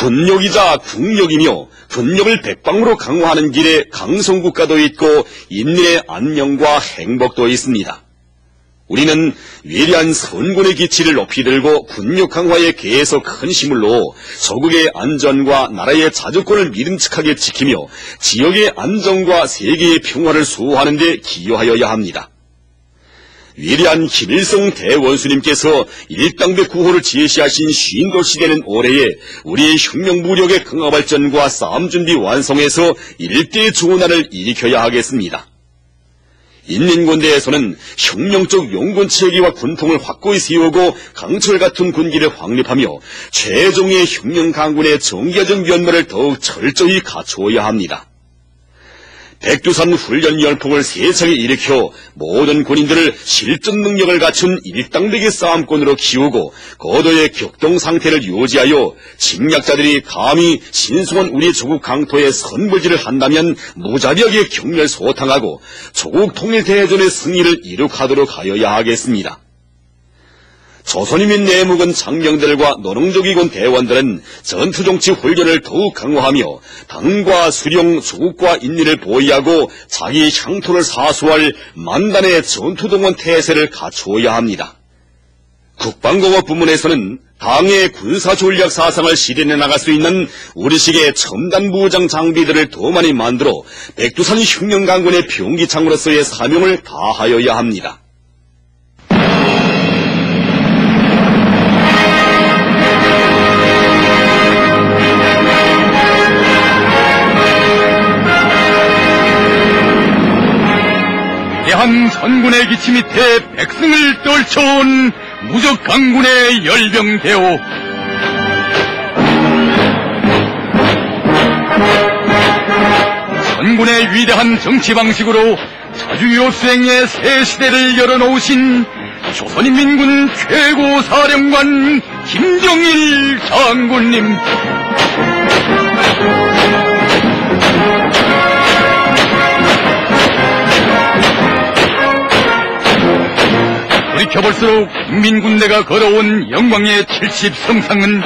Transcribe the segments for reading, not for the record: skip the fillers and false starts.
군력이자 국력이며 군력을 백방으로 강화하는 길에 강성국가도 있고 인민의 안녕과 행복도 있습니다. 우리는 위대한 선군의 기치를 높이 들고 군력 강화에 계속 큰 힘을 놓어 조국의 안전과 나라의 자주권을 믿음직하게 지키며 지역의 안정과 세계의 평화를 수호하는 데 기여하여야 합니다. 위대한 김일성 대원수님께서 일당대 구호를 제시하신 쉰돌시 되는 올해에 우리의 혁명무력의 강화발전과 싸움준비 완성해서 일대의 좋은 날을 일으켜야 하겠습니다. 인민군대에서는 혁명적 용군체계와 군통을 확고히 세우고 강철 같은 군기를 확립하며 최종의 혁명 강군의 정기화적 면모를 더욱 철저히 갖추어야 합니다. 백두산 훈련 열풍을 세차게 일으켜 모든 군인들을 실전 능력을 갖춘 일당백의 싸움꾼으로 키우고 고도의 격동 상태를 유지하여 침략자들이 감히 신성한 우리 조국 강토에 선불질을 한다면 무자비하게 경멸소탕하고 조국 통일대전의 승리를 이룩하도록 하여야 하겠습니다. 조선인민 내무군 장병들과 노동조기군 대원들은 전투정치 훈련을 더욱 강화하며 당과 수령, 조국과 인민을 보위하고 자기 향토를 사수할 만단의 전투동원 태세를 갖추어야 합니다. 국방공업 부문에서는 당의 군사전략 사상을 실현해 나갈 수 있는 우리식의 첨단 무장 장비들을 더 많이 만들어 백두산 혁명강군의 병기창으로서의 사명을 다하여야 합니다. 대한 선군의 기치 밑에 백승을 떨쳐온 무적 강군의 열병대오, 선군의 위대한 정치 방식으로 자주요 수행의 새 시대를 열어놓으신 조선인민군 최고 사령관 김정일 장군님, 돌이켜볼수록 인민군대가 걸어온 영광의 70성상은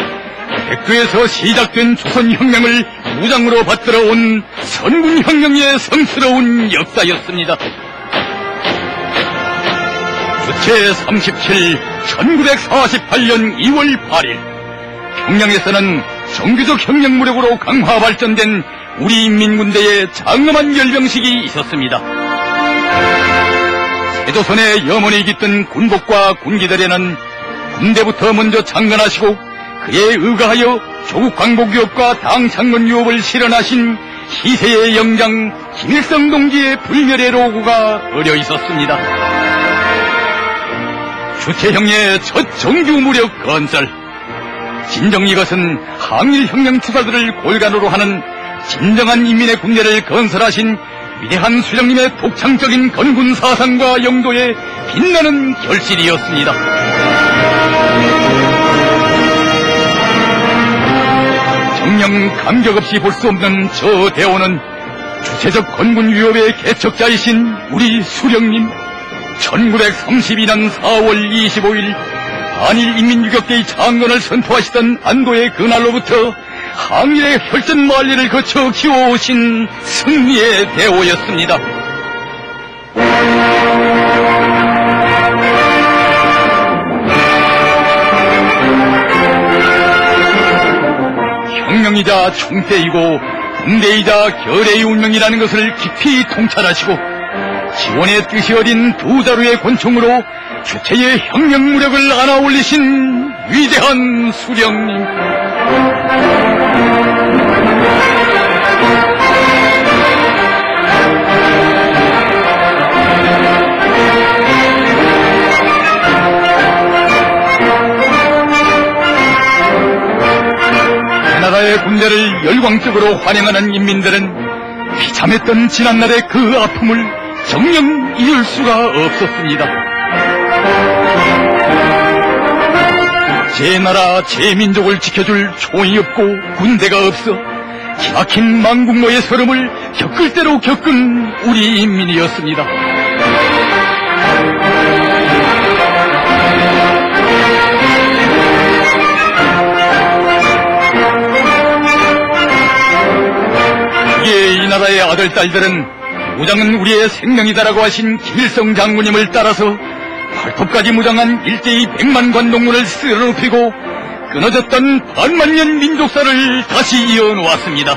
백두에서 시작된 조선혁명을 무장으로 받들어온 선군혁명의 성스러운 역사였습니다. 주체 37, 1948년 2월 8일 평양에서는 정규적 혁명무력으로 강화 발전된 우리 인민군대의 장엄한 열병식이 있었습니다. 세조선의 염원이 깃든 군복과 군기들에는 군대부터 먼저 창건하시고 그에 의거하여 조국 광복유업과 당 창건 유업을 실현하신 희세의 영장 김일성 동지의 불멸의 로고가 어려 있었습니다. 주체형의 첫 정규무력 건설, 진정 이것은 항일혁명 추사들을 골간으로 하는 진정한 인민의 군대를 건설하신 위대한 수령님의 독창적인 건군 사상과 영도에 빛나는 결실이었습니다. 정녕 감격 없이 볼 수 없는 저 대오는 주체적 건군 위협의 개척자이신 우리 수령님, 1932년 4월 25일 한일 인민유격대의 창건을 선포하시던 안도의 그날로부터 항일의 혈전 만리를 거쳐 키워오신 승리의 대오였습니다. 혁명이자 총대이고 군대이자 결의의 운명이라는 것을 깊이 통찰하시고 지원의 뜻이 어린 두 자루의 권총으로 주체의 혁명 무력을 안아올리신 위대한 수령님, 나라의 군대를 열광적으로 환영하는 인민들은 비참했던 지난날의 그 아픔을 정녕 잊을 수가 없었습니다. 제 나라 제 민족을 지켜줄 총이 없고 군대가 없어 기막힌 망국노의 서름을 겪을 대로 겪은 우리 인민이었습니다. 나라의 아들, 딸들은 무장은 우리의 생명이다라고 하신 김일성 장군님을 따라서 발톱까지 무장한 일제히 100만 관동문을 쓸어눕히고 끊어졌던 반만년 민족사를 다시 이어놓았습니다.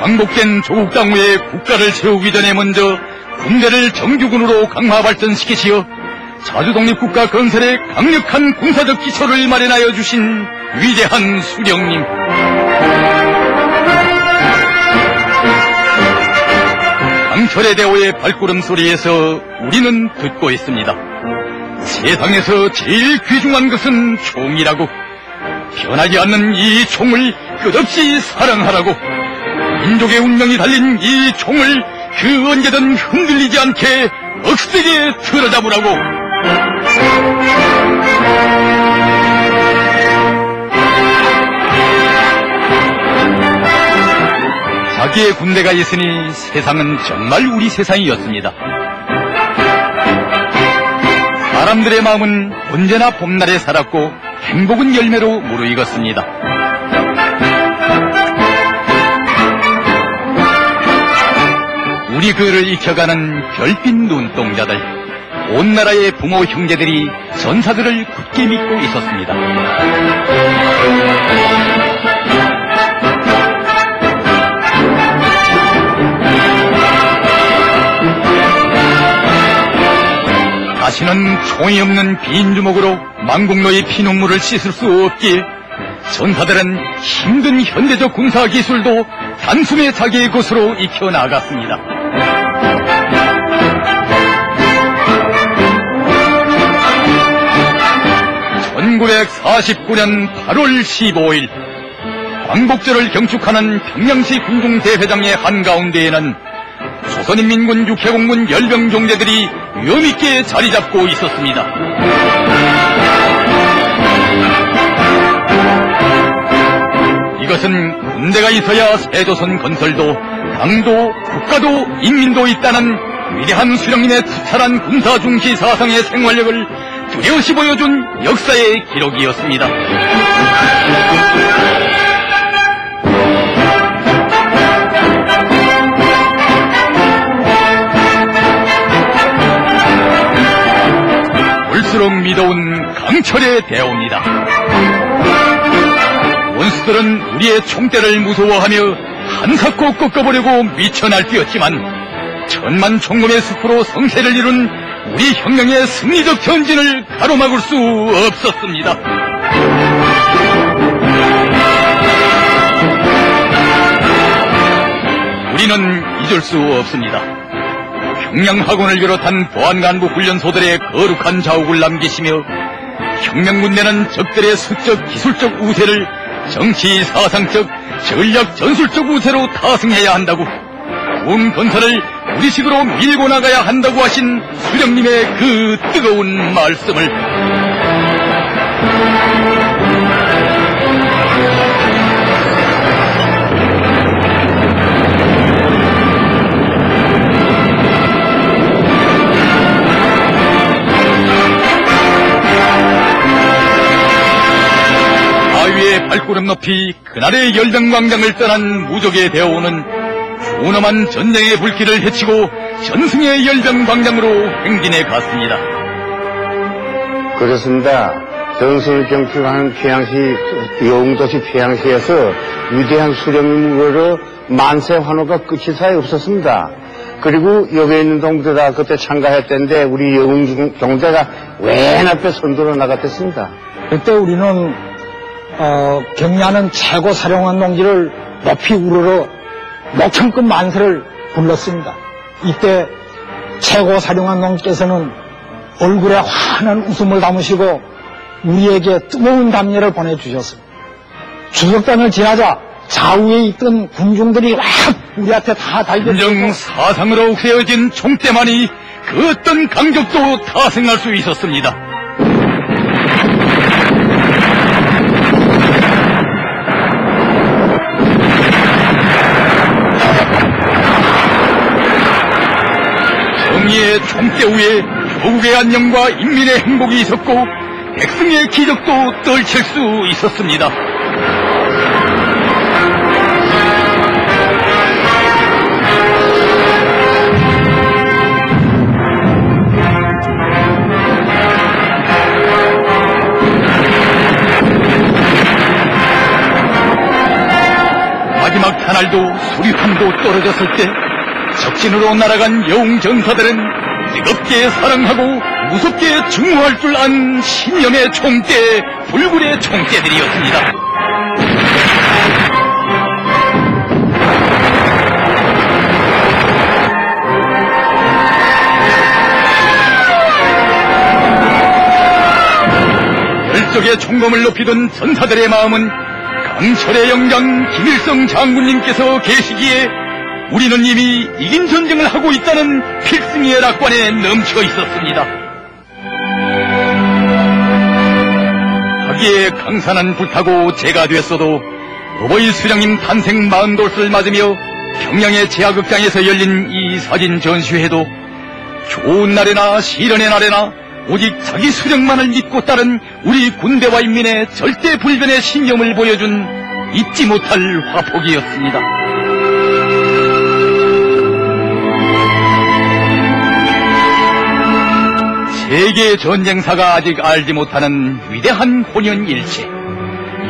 광복된 조국 당후에 국가를 세우기 전에 먼저 군대를 정규군으로 강화 발전시키시어 자주독립국가 건설에 강력한 군사적 기초를 마련하여 주신 위대한 수령님. 강철의 대호의 발걸음 소리에서 우리는 듣고 있습니다. 세상에서 제일 귀중한 것은 총이라고. 변하지 않는 이 총을 끝없이 사랑하라고. 민족의 운명이 달린 이 총을 그 언제든 흔들리지 않게 억세게 틀어잡으라고. 자기의 군대가 있으니 세상은 정말 우리 세상이었습니다. 사람들의 마음은 언제나 봄날에 살았고 행복은 열매로 무르익었습니다. 우리 그를 익혀가는 별빛 눈동자들, 온 나라의 부모 형제들이 전사들을 굳게 믿고 있었습니다. 다시는 총이 없는 빈 주먹으로 망국노의 피눈물을 씻을 수 없기에 전사들은 힘든 현대적 군사 기술도 단숨에 자기의 것으로 익혀나갔습니다. 1949년 8월 15일 광복절을 경축하는 평양시 군중대회장의 한가운데에는 조선인민군 육해공군 열병 종대들이 위엄있게 자리잡고 있었습니다. 이것은 군대가 있어야 새조선 건설도 당도 국가도 인민도 있다는 위대한 수령님의 투철한 군사 중시 사상의 생활력을 뚜렷이 보여준 역사의 기록이었습니다. 볼수록 믿어온 강철의 대호입니다. 원수들은 우리의 총대를 무서워하며 한사코 꺾어보려고 미쳐 날뛰었지만 천만 총검의 숲으로 성세를 이룬 우리 혁명의 승리적 전진을 가로막을 수 없었습니다. 우리는 잊을 수 없습니다. 평양학원을 비롯한 보안간부 훈련소들의 거룩한 자욱을 남기시며 혁명군대는 적들의 수적 기술적 우세를 정치 사상적 전략 전술적 우세로 타승해야 한다고, 군 건설을 우리식으로 밀고 나가야 한다고 하신 수령님의 그 뜨거운 말씀을 바위의 발걸음 높이 그날의 열병광장을 떠난 무적의 대호는 fun엄한 전쟁의 불길을 헤치고 전승의 열병광장으로 행진해 갔습니다. 그렇습니다. 전승을 경축하는 평양시, 영도시 평양시에서 위대한 수령님으로 만세 환호가 끝이 사이 없었습니다. 그리고 여기에 있는 동무들 다 그때 참가했던데 우리 영웅 경대가 맨 앞에 선두로 나갔댔습니다. 그때 우리는 경리하는 최고 사령관 동지를 높이 우러러 목청급 만세를 불렀습니다. 이때 최고 사령관 동지께서는 얼굴에 환한 웃음을 담으시고 우리에게 뜨거운 담례를 보내주셨습니다. 추석단을 지나자 좌우에 있던 군중들이 막 우리한테 다 달려들고 군정 사상으로 세워진 총대만이 그 어떤 강적도 타승할 수 있었습니다. 정의의 총대 위에 조국의 안녕과 인민의 행복이 있었고 백승의 기적도 떨칠 수 있었습니다. 마지막 하늘도 수리탄도 떨어졌을 때 적진으로 날아간 영웅 전사들은 뜨겁게 사랑하고 무섭게 증오할 줄 안 신념의 총대, 불굴의 총대들이었습니다. 열적의 총검을 높이던 전사들의 마음은 강철의 영장 김일성 장군님께서 계시기에 우리는 이미 이긴 전쟁을 하고 있다는 필승의 낙관에 넘쳐 있었습니다. 하기에 강산은 불타고 재가 됐어도 어버이 수령님 탄생 40돌을 맞으며 평양의 제하극장에서 열린 이 사진 전시회도 좋은 날에나 시련의 날에나 오직 자기 수령만을 믿고 따른 우리 군대와 인민의 절대 불변의 신념을 보여준 잊지 못할 화폭이었습니다. 세계 전쟁사가 아직 알지 못하는 위대한 혼연일체,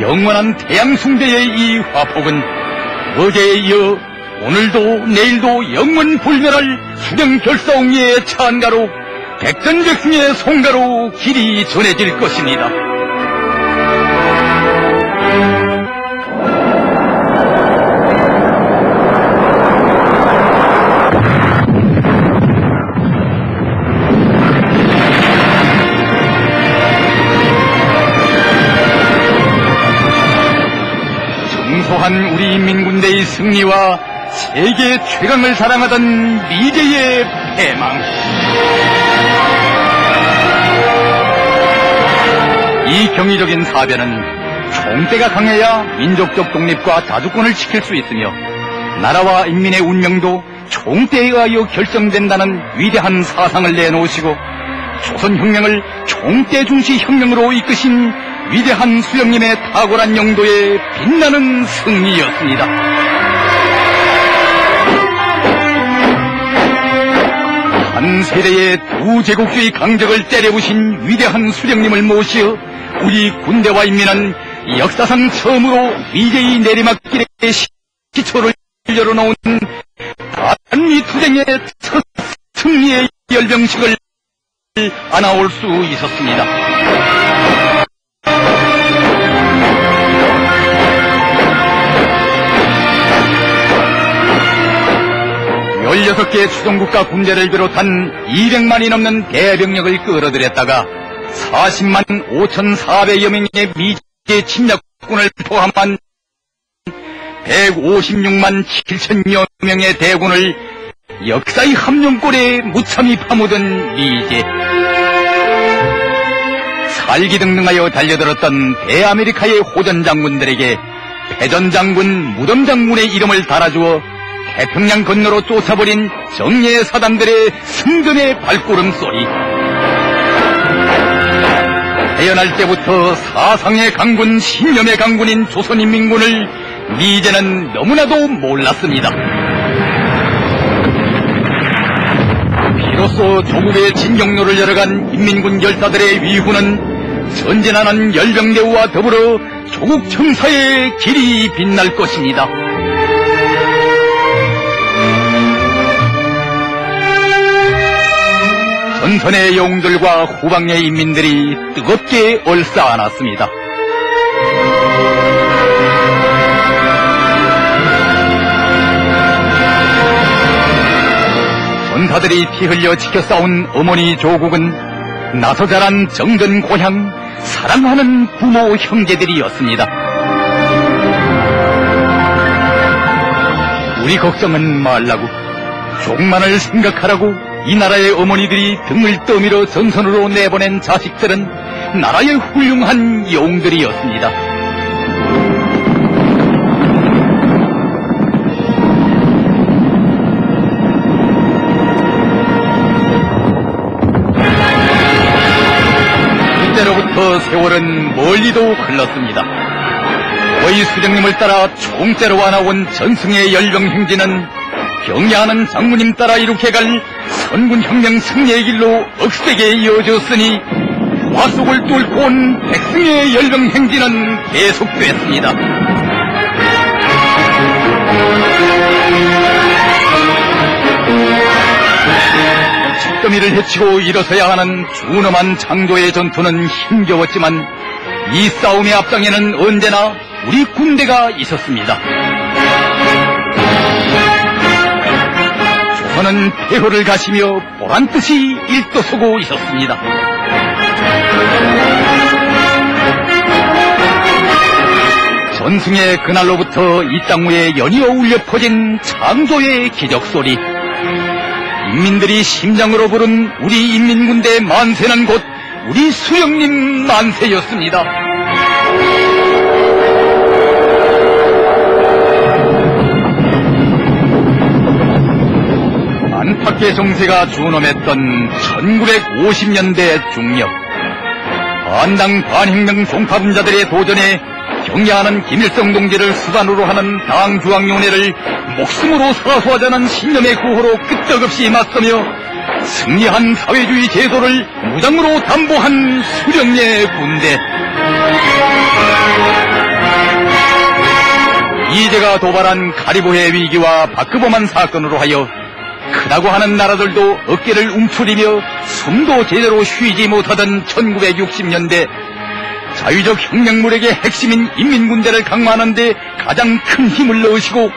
영원한 태양숭배의 이 화폭은 어제에 이어 오늘도 내일도 영원불멸할 수령결사옹리의 찬가로 백전백승의 송가로 길이 전해질 것입니다. 정소한 우리 인민군대의 승리와 세계 최강을 사랑하던 미제의 패망, 이 경이적인 사변은 총대가 강해야 민족적 독립과 자주권을 지킬 수 있으며 나라와 인민의 운명도 총대에 의하여 결정된다는 위대한 사상을 내놓으시고 조선혁명을 총대 중시 혁명으로 이끄신 위대한 수령님의 탁월한 영도에 빛나는 승리였습니다. 한 세대의 두 제국주의 강적을 때려부신 위대한 수령님을 모시어 우리 군대와 인민은 역사상 처음으로 미제의 내리막길에 시초를 열어놓은 단미투쟁의 첫 승리의 열병식을 안아올 수 있었습니다. 16개 추종국가 군대를 비롯한 200만이 넘는 대병력을 끌어들였다가 40만 5,400여 명의 미제 침략군을 포함한 156만 7천여 명의 대군을 역사의 함정골에 무참히 파묻은 미제. 살기등등하여 달려들었던 대아메리카의 호전장군들에게 패전장군, 무덤장군의 이름을 달아주어 태평양 건너로 쫓아버린 정예의 사단들의 승전의 발걸음소리. 태어날 때부터 사상의 강군, 신념의 강군인 조선인민군을 미제는 너무나도 몰랐습니다. 비로소 조국의 진격로를 열어간 인민군 열사들의 위후는 전진하는 열병대우와 더불어 조국 청사의 길이 빛날 것입니다. 전선의 영웅들과 후방의 인민들이 뜨겁게 얼싸안았습니다. 전사들이 피 흘려 지켜 싸운 어머니 조국은 나서 자란 정든 고향, 사랑하는 부모 형제들이었습니다. 우리 걱정은 말라고, 조국만을 생각하라고 이 나라의 어머니들이 등을 떠밀어 전선으로 내보낸 자식들은 나라의 훌륭한 영웅들이었습니다. 때로 이때로부터 세월은 멀리도 흘렀습니다. 거의 수령님을 따라 총대로 와나온 전승의 열병 행진은 경야하는 장군님 따라 이룩해갈 선군혁명 승리의 길로 억세게 이어졌으니 화 속을 뚫고 온 백승의 열병 행진은 계속됐습니다. 직더미를 헤치고 일어서야 하는 준엄한 창조의 전투는 힘겨웠지만 이 싸움의 앞장에는 언제나 우리 군대가 있었습니다. 조선은 폐허를 가시며 보란듯이 일도서고 있었습니다. 전승의 그날로부터 이 땅 위에 연이어 울려 퍼진 창조의 기적소리, 인민들이 심장으로 부른 우리 인민군대 만세는 곧 우리 수령님 만세였습니다. 안팎의 정세가 준엄했던 1950년대 중엽, 반당 반혁명 종파분자들의 도전에 경야하는 김일성 동지를 수단으로 하는 당중앙위원회를 목숨으로 사수하자는 신념의 구호로 끄떡없이 맞서며 승리한 사회주의 제도를 무장으로 담보한 수령의 군대. 이제가 도발한 가리보해 위기와 박그범한 사건으로 하여 크다고 하는 나라들도 어깨를 움츠리며 숨도 제대로 쉬지 못하던 1960년대, 자유적 혁명무력의 핵심인 인민군대를 강화하는 데 가장 큰 힘을 넣으시고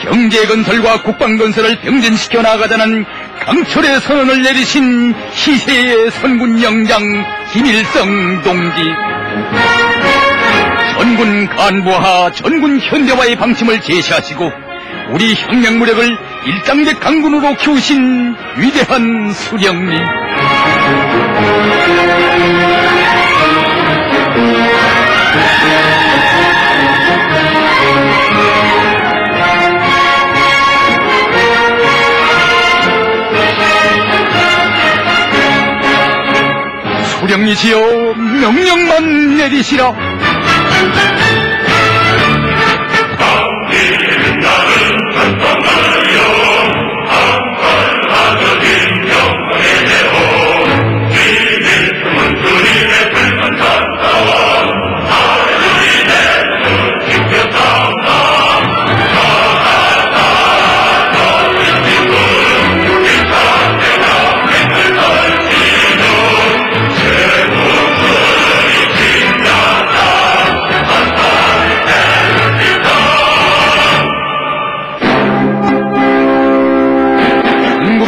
경제건설과 국방건설을 병진시켜 나가자는 강철의 선언을 내리신 희세의 선군영장 김일성 동지. 전군 간부화, 전군 현대화의 방침을 제시하시고 우리 혁명무력을 일장백 강군으로 키우신 위대한 수령님. 수령이시여, 명령만 내리시라.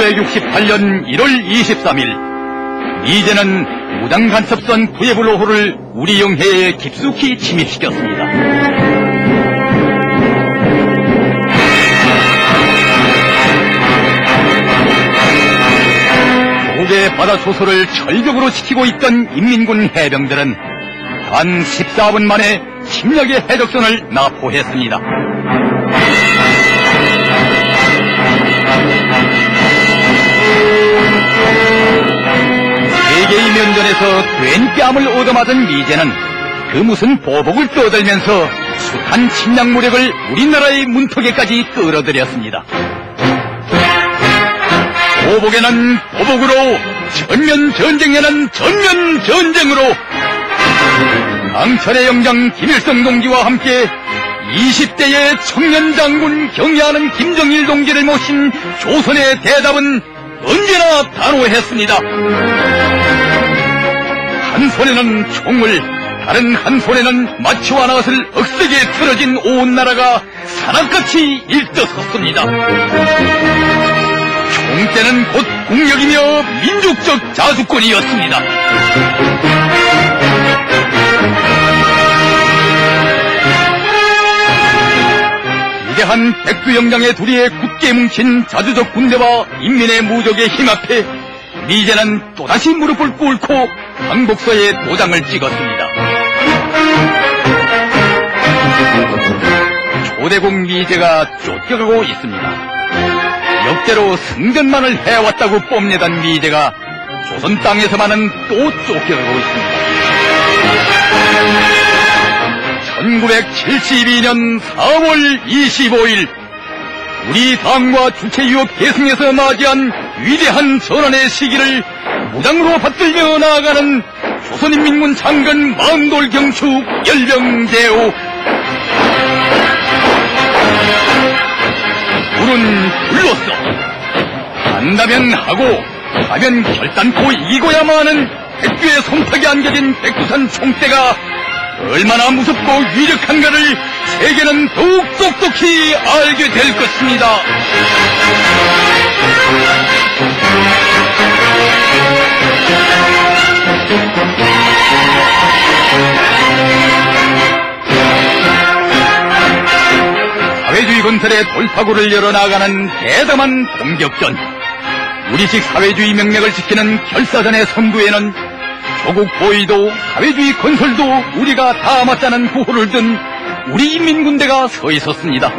(1968년 1월 23일) 미제는 무당간첩선 구예불로호를 우리 영해에 깊숙이 침입시켰습니다. 조국의 바다 초소를 철벽으로 지키고 있던 인민군 해병들은 단 14분 만에 침략의 해적선을 납포했습니다. 세계의 면전에서 된 뺨을 얻어맞은 미제는 그 무슨 보복을 떠들면서 숱한 침략 무력을 우리나라의 문턱에까지 끌어들였습니다. 보복에는 보복으로, 전면 전쟁에는 전면 전쟁으로 강철의 영장 김일성 동지와 함께 20대의 청년 장군 경야하는 김정일 동지를 모신 조선의 대답은 언제나 단호했습니다. 한 손에는 총을, 다른 한 손에는 마치와 나것을 억세게 틀어진 온 나라가 산악같이 일떠섰습니다. 총대는 곧 국력이며 민족적 자주권이었습니다. 위대한 백두영장의 두리에 굳게 뭉친 자주적 군대와 인민의 무적의 힘 앞에 미제는 또다시 무릎을 꿇고 항복서에 도장을 찍었습니다. 초대국 미제가 쫓겨가고 있습니다. 역대로 승전만을 해왔다고 뽐내던 미제가 조선 땅에서만은 또 쫓겨가고 있습니다. 1972년 4월 25일 우리 당과 주체유업 계승에서 맞이한 위대한 전환의 시기를 무장으로 받들며 나아가는 조선인민군 장군 만돌 경축 열병대오. 불은 불로써 한다면 하고 가면 결단코 이기고야만 하는 백두의 손탁에 안겨진 백두산 총대가 얼마나 무섭고 위력한가를 세계는 더욱 똑똑히 알게 될 것입니다. 사회주의 건설의 돌파구를 열어나가는 대담한 공격전, 우리식 사회주의 명맥을 지키는 결사전의 선두에는 조국 보위도 사회주의 건설도 우리가 다 맞자는 구호를 든 우리 인민군대가 서 있었습니다.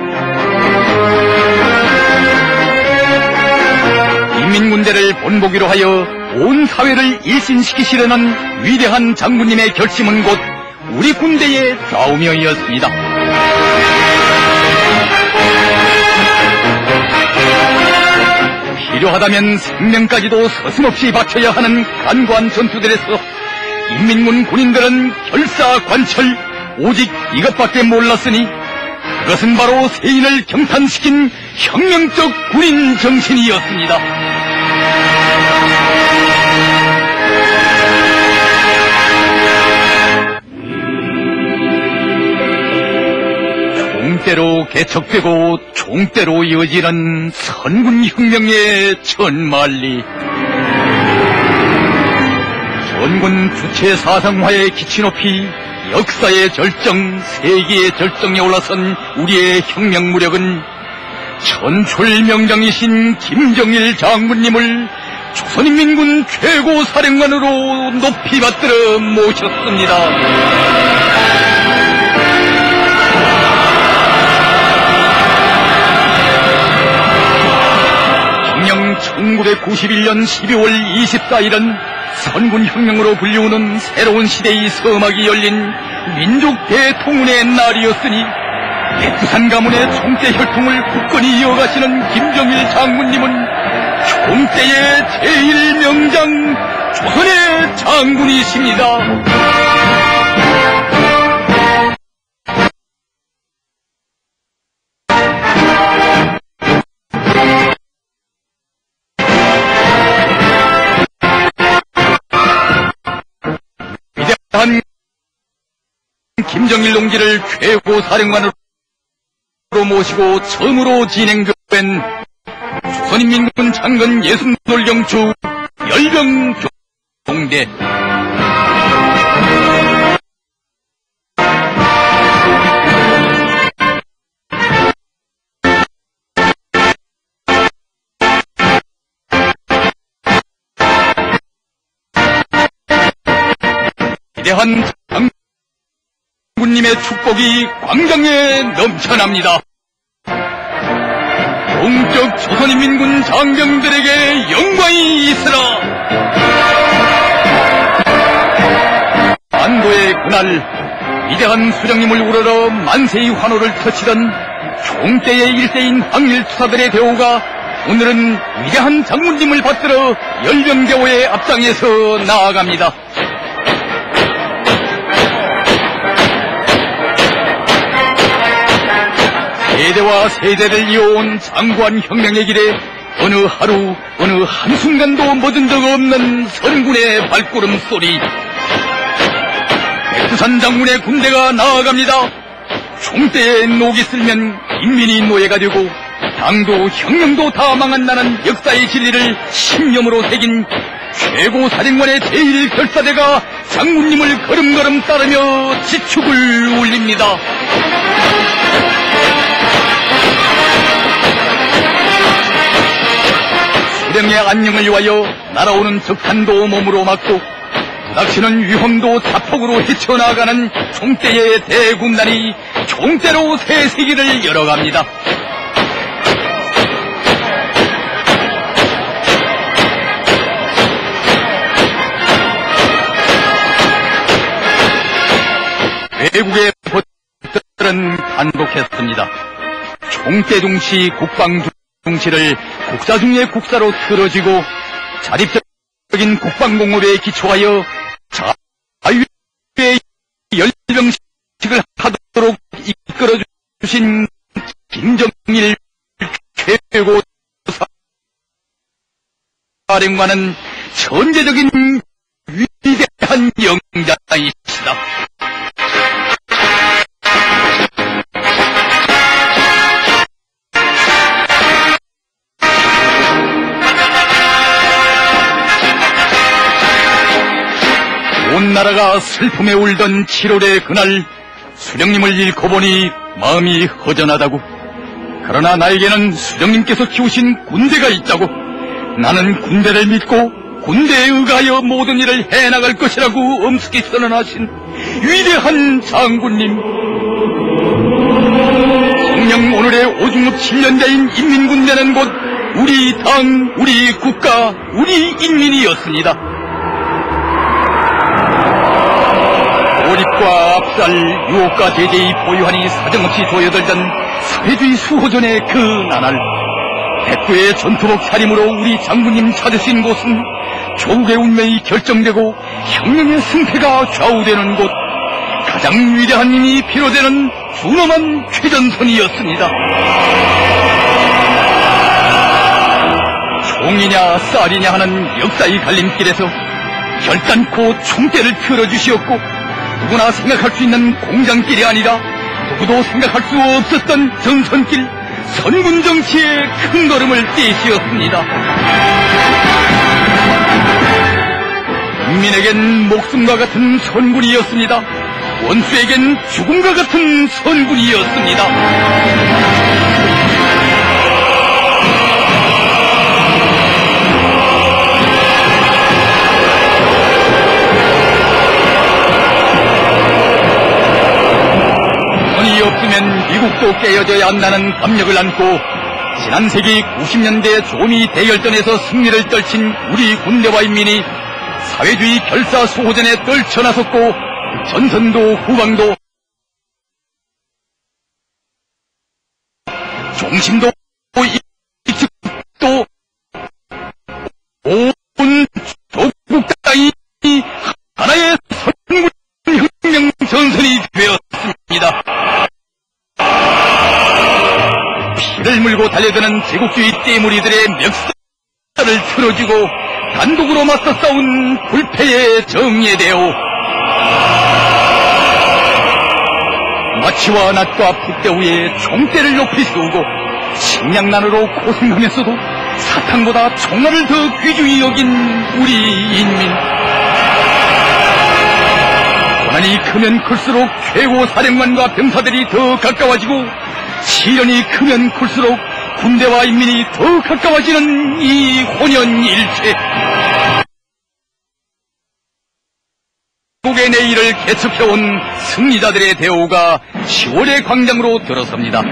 인민군대를 본보기로 하여 온 사회를 일신시키시려는 위대한 장군님의 결심은 곧 우리 군대의 좌우명이었습니다. 필요하다면 생명까지도 서슴없이 바쳐야 하는 간과한 전투들에서 인민군 군인들은 결사관철 오직 이것밖에 몰랐으니 그것은 바로 세인을 경탄시킨 혁명적 군인 정신이었습니다. 총대로 개척되고 총대로 이어지는 선군혁명의 천만리. 전군 주체 사상화의 기치 높이 역사의 절정, 세계의 절정에 올라선 우리의 혁명 무력은 천출명장이신 김정일 장군님을 조선인민군 최고 사령관으로 높이 받들어 모셨습니다. 정녕 1991년 12월 24일은 선군혁명으로 불리우는 새로운 시대의 서막이 열린 민족 대통운의 날이었으니 백두산 가문의 총대 혈통을 굳건히 이어가시는 김정일 장군님은 총대의 제1명장 조선의 장군이십니다. 위대한 김정일 동지를 최고 사령관으로 모시고 처음으로 진행된 조선인민군 장군 예순돌경축 열병종대. 위대한 장군님의 축복이 광장에 넘쳐납니다. 동적 조선인민군 장병들에게 영광이 있으라. 안도의 그날 위대한 수령님을 우러러 만세의 환호를 터치던 총대의 일대인 항일투사들의 대우가 오늘은 위대한 장군님을 받들어 열병대오의 앞장에서 나아갑니다. 세대와 세대를 이어온 장구한 혁명의 길에 어느 하루 어느 한순간도 멎은 적 없는 선군의 발걸음 소리. 백두산 장군의 군대가 나아갑니다. 총대에 녹이 쓸면 인민이 노예가 되고 당도 혁명도 다 망한다는 역사의 진리를 신념으로 새긴 최고 사령관의 제1결사대가 장군님을 걸음걸음 따르며 지축을 울립니다. 수령의 안녕을 위하여 날아오는 적탄도 몸으로 막고 부닥치는 위험도 자폭으로 헤쳐나가는 총대의 대군단이 총대로 새 세기를 열어갑니다. 외국의 보들은 반복했습니다. 총대중시 국방중시를 국사 중의 국사로 틀어지고 자립적인 국방공업에 기초하여 자유의 열병식을 하도록 이끌어주신 김정일 최고 사령관은 천재적인 위대한 영자이시다. 온 나라가 슬픔에 울던 7월의 그날 수령님을 잃고 보니 마음이 허전하다고. 그러나 나에게는 수령님께서 키우신 군대가 있다고. 나는 군대를 믿고 군대에 의하여 모든 일을 해나갈 것이라고 엄숙히 선언하신 위대한 장군님. 성령 오늘의 오중급 7년대인 인민군대는 곧 우리 당, 우리 국가, 우리 인민이었습니다. 고립과 압살, 유혹과 제재의 보유한이 사정없이 도여들던 사회주의 수호전의 그 나날, 백구의 전투복 차림으로 우리 장군님 찾으신 곳은 조국의 운명이 결정되고 혁명의 승패가 좌우되는 곳, 가장 위대한 힘이 피로되는 준엄한 최전선이었습니다. 총이냐 쌀이냐 하는 역사의 갈림길에서 결단코 총대를 틀어주시었고, 누구나 생각할 수 있는 공장길이 아니라 누구도 생각할 수 없었던 전선길, 선군 정치의 큰 걸음을 떼시었습니다. 국민에겐 목숨과 같은 선군이었습니다. 원수에겐 죽음과 같은 선군이었습니다. 없으면 미국도 깨어져야 한다는 압력을 안고 지난 세기 90년대 조미 대열전에서 승리를 떨친 우리 군대와 인민이 사회주의 결사수호전에 떨쳐나섰고, 전선도 후방도 중심도 이측도 온 조국 땅이 하나의 선군혁명 전선이 되었습니다. 피를 물고 달려드는 제국주의 떼무리들의 멱살을 틀어주고 단독으로 맞서 싸운 불패의 정예대오. 마치와 낫과 풋대 위에 총대를 높이 세우고 식량난으로 고생하면서도 사탕보다 총알을 더 귀중히 여긴 우리 인민. 고난이 크면 클수록 최고 사령관과 병사들이 더 가까워지고, 시련이 크면 클수록 군대와 인민이 더 가까워지는 이 혼연일체. 국의 내일을 개척해온 승리자들의 대우가 10월의 광장으로 들어섭니다.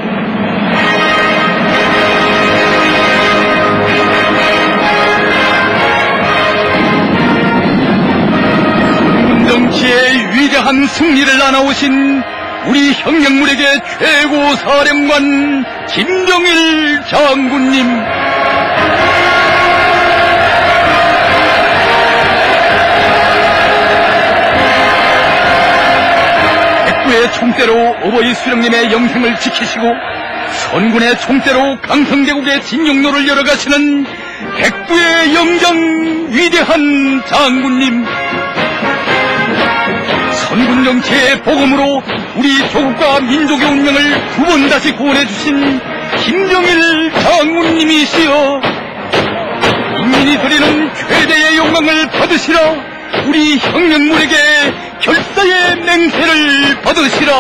정치의 위대한 승리를 나눠오신 우리 혁명물에게 최고 사령관 김정일 장군님. 백구의 총대로 어버이 수령님의 영생을 지키시고, 선군의 총대로 강성제국의 진용로를 열어가시는 백구의 영장 위대한 장군님. 선군 정치의 복음으로 우리 조국과 민족의 운명을 두 번 다시 구원해주신 김정일 장군님이시여, 인민이 드리는 최대의 영광을 받으시라. 우리 혁명물에게 결사의 맹세를 받으시라.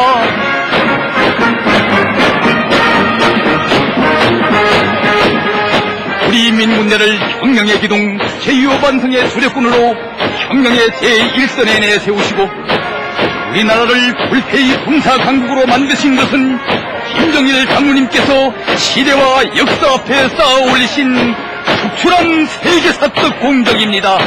우리 인민군대를 혁명의 기둥, 제2호 반성의 주력군으로 혁명의 제1선에 내세우시고, 우리나라를 불패의 군사 강국으로 만드신 것은 김정일 장군님께서 시대와 역사 앞에 쌓아 올리신 특출한 세계사적 공덕입니다.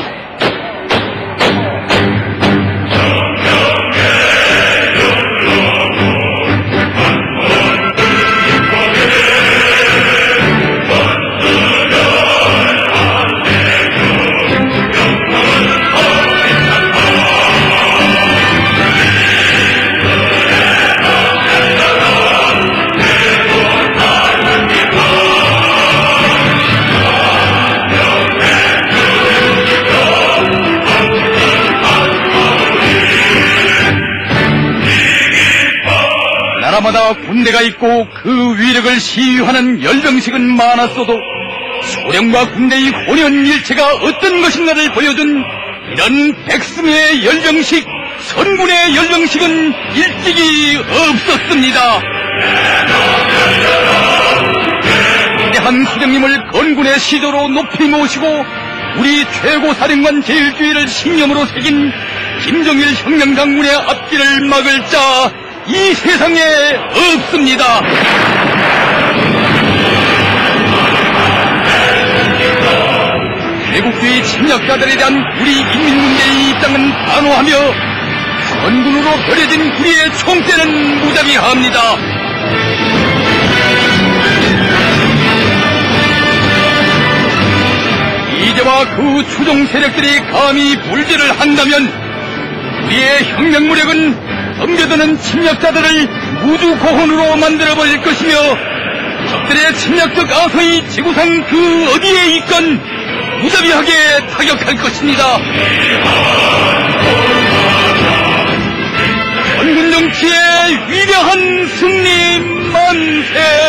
나라마다 군대가 있고 그 위력을 시위하는 열병식은 많았어도 소련과 군대의 혼연일체가 어떤 것인가를 보여준 이런 백승의 열병식, 선군의 열병식은 일찍이 없었습니다. 위대한 수령님을 건군의 시조로 높이 모시고 우리 최고사령관 제일주의를 신념으로 새긴 김정일 혁명강군의 앞길을 막을 자 이 세상에 없습니다. 제국주의 침략자들에 대한 우리 인민군대의 입장은 단호하며 선군으로 버려진 우리의 총대는 무자비합니다. 이제와 그 추종 세력들이 감히 불제를 한다면 우리의 혁명무력은 덤벼드는 침략자들을 무주고혼으로 만들어버릴 것이며 적들의 침략적 아서의 지구상 그 어디에 있건 무자비하게 타격할 것입니다. 전군 정치의 위대한 승리 만세!